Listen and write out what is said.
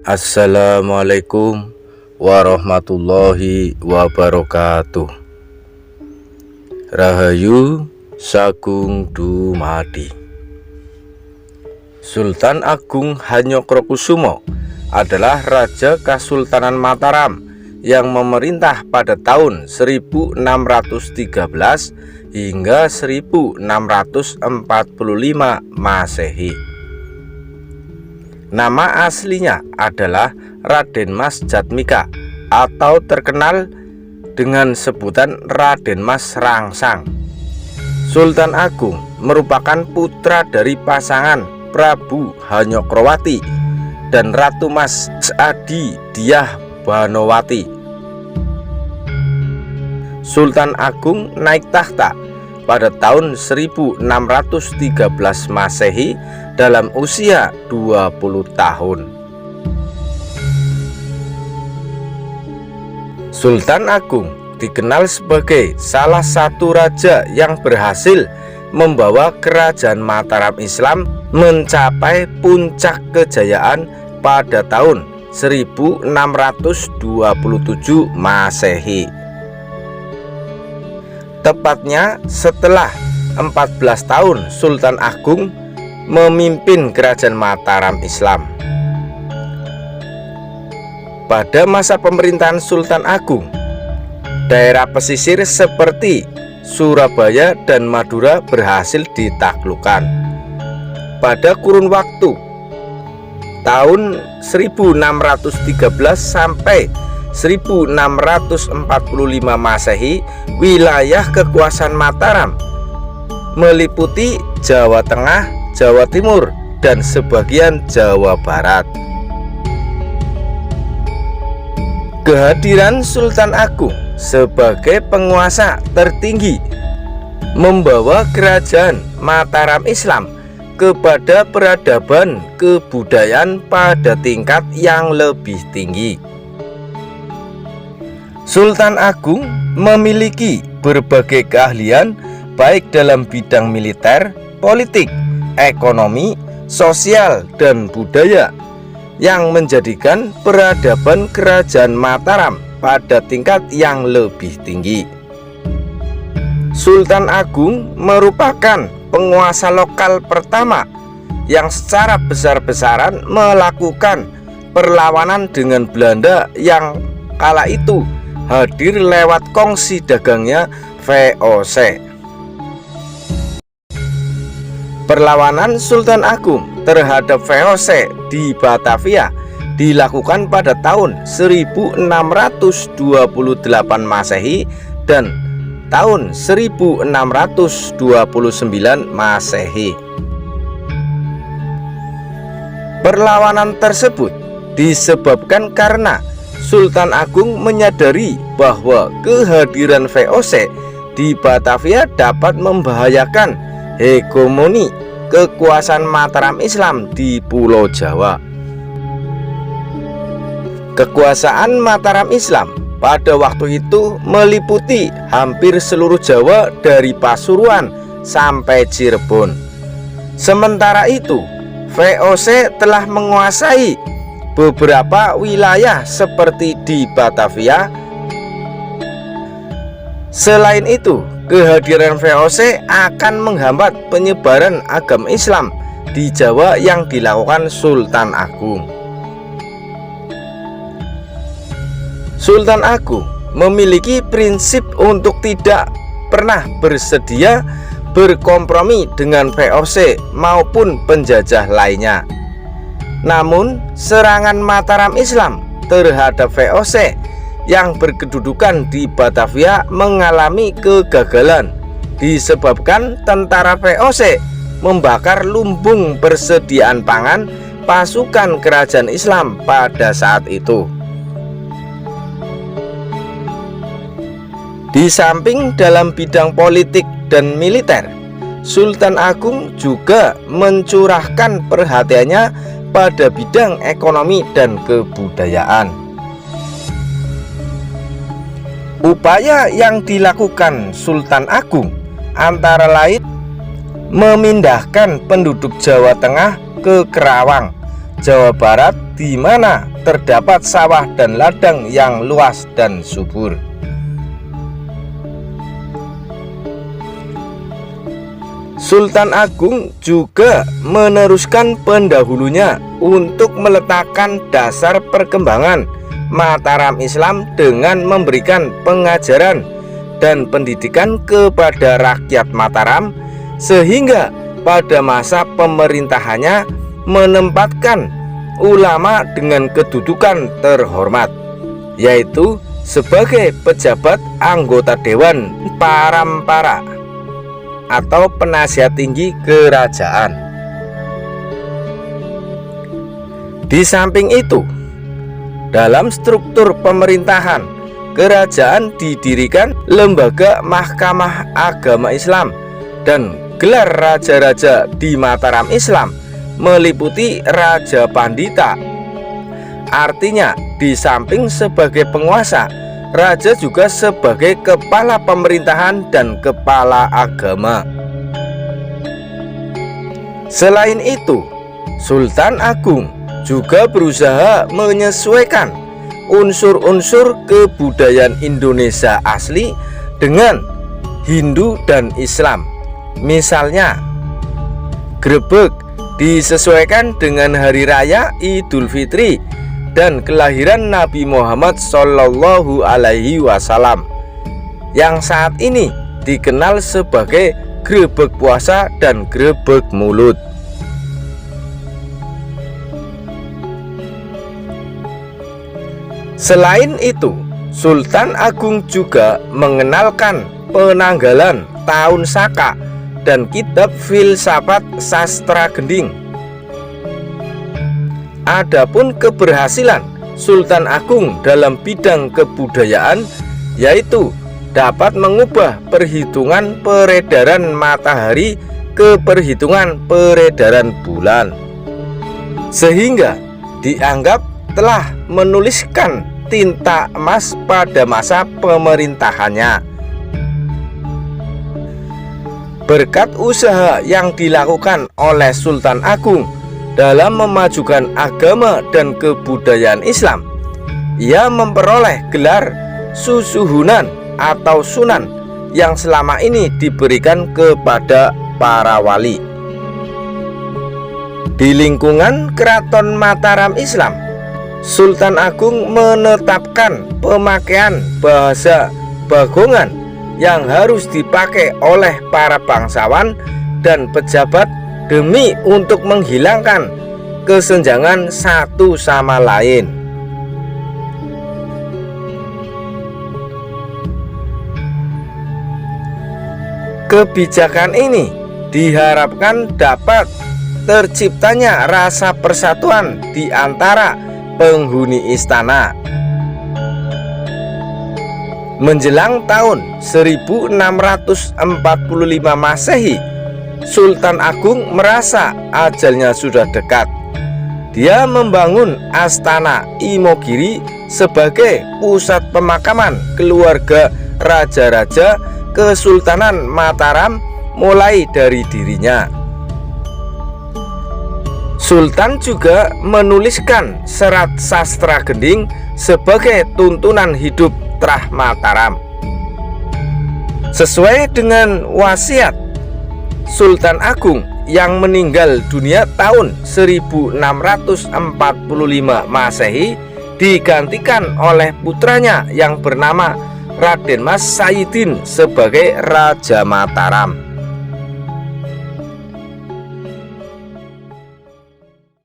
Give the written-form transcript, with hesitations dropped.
Assalamualaikum warahmatullahi wabarakatuh. Rahayu Sagung Dumadi. Sultan Agung Hanyokrokusumo adalah Raja Kasultanan Mataram yang memerintah pada tahun 1613 hingga 1645 Masehi. Nama aslinya adalah Raden Mas Jatmika atau terkenal dengan sebutan Raden Mas Rangsang. Sultan Agung merupakan putra dari pasangan Prabu Hanyokrowati dan Ratu Mas Adi Dyah Banowati. Sultan Agung naik tahta pada tahun 1613 Masehi dalam usia 20 tahun. Sultan Agung dikenal sebagai salah satu raja yang berhasil membawa kerajaan Mataram Islam mencapai puncak kejayaan pada tahun 1627 Masehi. Tepatnya setelah 14 tahun Sultan Agung memimpin kerajaan Mataram Islam. Pada masa pemerintahan Sultan Agung, daerah pesisir seperti Surabaya dan Madura berhasil ditaklukkan. Pada kurun waktu tahun 1613 sampai 1645 Masehi, wilayah kekuasaan Mataram meliputi Jawa Tengah, Jawa Timur, dan sebagian Jawa Barat. Kehadiran Sultan Agung sebagai penguasa tertinggi membawa kerajaan Mataram Islam kepada peradaban kebudayaan pada tingkat yang lebih tinggi. Sultan Agung memiliki berbagai keahlian baik dalam bidang militer, politik, ekonomi, sosial, dan budaya yang menjadikan peradaban kerajaan Mataram pada tingkat yang lebih tinggi. Sultan Agung merupakan penguasa lokal pertama yang secara besar-besaran melakukan perlawanan dengan Belanda yang kala itu hadir lewat kongsi dagangnya VOC. Perlawanan Sultan Agung terhadap VOC di Batavia dilakukan pada tahun 1628 Masehi dan tahun 1629 Masehi. Perlawanan tersebut disebabkan karena Sultan Agung menyadari bahwa kehadiran VOC di Batavia dapat membahayakan hegemoni kekuasaan Mataram Islam di Pulau Jawa. Kekuasaan Mataram Islam pada waktu itu meliputi hampir seluruh Jawa dari Pasuruan sampai Cirebon. Sementara itu, VOC telah menguasai beberapa wilayah seperti di Batavia. Selain itu, kehadiran VOC akan menghambat penyebaran agama Islam di Jawa yang dilakukan Sultan Agung. Sultan Agung memiliki prinsip untuk tidak pernah bersedia berkompromi dengan VOC maupun penjajah lainnya. Namun, serangan Mataram Islam terhadap VOC yang berkedudukan di Batavia mengalami kegagalan disebabkan tentara VOC membakar lumbung persediaan pangan pasukan kerajaan Islam pada saat itu. Di samping dalam bidang politik dan militer, Sultan Agung juga mencurahkan perhatiannya pada bidang ekonomi dan kebudayaan. Upaya yang dilakukan Sultan Agung antara lain memindahkan penduduk Jawa Tengah ke Kerawang Jawa Barat, di mana terdapat sawah dan ladang yang luas dan subur. Sultan Agung juga meneruskan pendahulunya untuk meletakkan dasar perkembangan Mataram Islam dengan memberikan pengajaran dan pendidikan kepada rakyat Mataram, sehingga pada masa pemerintahannya menempatkan ulama dengan kedudukan terhormat, yaitu sebagai pejabat anggota Dewan Parampara atau penasihat tinggi kerajaan. Di samping itu, dalam struktur pemerintahan kerajaan didirikan lembaga Mahkamah Agama Islam, dan gelar raja-raja di Mataram Islam meliputi Raja Pandita. Artinya, di samping sebagai penguasa, raja juga sebagai kepala pemerintahan dan kepala agama. Selain itu, Sultan Agung juga berusaha menyesuaikan unsur-unsur kebudayaan Indonesia asli dengan Hindu dan Islam. Misalnya, grebek disesuaikan dengan hari raya Idul Fitri dan kelahiran Nabi Muhammad Shallallahu Alaihi Wasallam, yang saat ini dikenal sebagai grebek puasa dan grebek mulut. Selain itu, Sultan Agung juga mengenalkan penanggalan tahun Saka dan kitab filsafat sastra gending. Adapun keberhasilan Sultan Agung dalam bidang kebudayaan, yaitu dapat mengubah perhitungan peredaran matahari ke perhitungan peredaran bulan, sehingga dianggap telah menuliskan tinta emas pada masa pemerintahannya. Berkat usaha yang dilakukan oleh Sultan Agung dalam memajukan agama dan kebudayaan Islam, ia memperoleh gelar Susuhunan atau Sunan yang selama ini diberikan kepada para wali. Di lingkungan Keraton Mataram Islam, Sultan Agung menetapkan pemakaian bahasa Bagongan yang harus dipakai oleh para bangsawan dan pejabat demi untuk menghilangkan kesenjangan satu sama lain. Kebijakan ini diharapkan dapat terciptanya rasa persatuan di antara penghuni istana. Menjelang tahun 1645 Masehi, Sultan Agung merasa ajalnya sudah dekat. Dia membangun Astana Imogiri sebagai pusat pemakaman keluarga raja-raja Kesultanan Mataram mulai dari dirinya. Sultan juga menuliskan serat sastra gending sebagai tuntunan hidup Trah Mataram. Sesuai dengan wasiat Sultan Agung yang meninggal dunia tahun 1645 Masehi, digantikan oleh putranya yang bernama Raden Mas Sayyidin sebagai Raja Mataram.